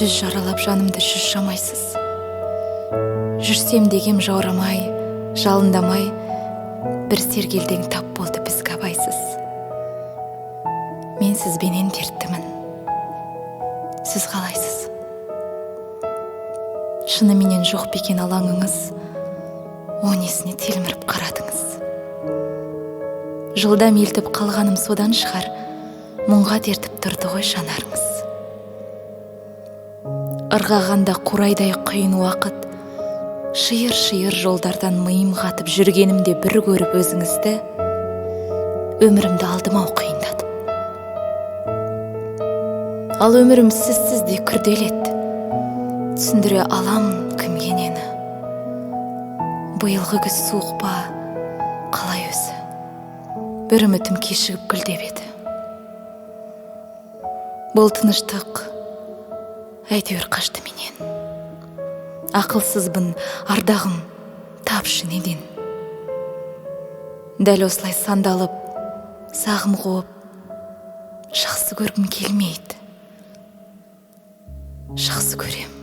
Жүз жаралап жанымды жүз жамайсыз. Жүрсем дегем жаурамай, жалындамай, бір сергелдең тап болды бізге абайсыз. Мен сізбенен дерттімін, сіз қалайсыз? Шыныменен жоқ бекен алаңыңыз, о несіне телміріп қарадыңыз. Жылдам елтіп қалғаным содан шығар, мұңға дертіп тұрды ғой жанарыңыз. Ырғағанда қурайдай құйын уақыт, шиыр-шиыр жолдардан миым қатып жүргенімде бір көріп өзіңізді, өмірімді алдым-ау қиындатып. Ал өмірім сізсіз де күрделет, түсіндіре аламын кімге нені. Биылғы күз суық па, қалай өзі, бір үмітім кешігіп гүлдеп еді. Бұл тыныштық әйтеуір қашты менен. Ақылсызбын, ардағым тапшы неден. Дәл осылай сандалып, сағым қуып, жақсы көргім келмейді. Жақсы көрем.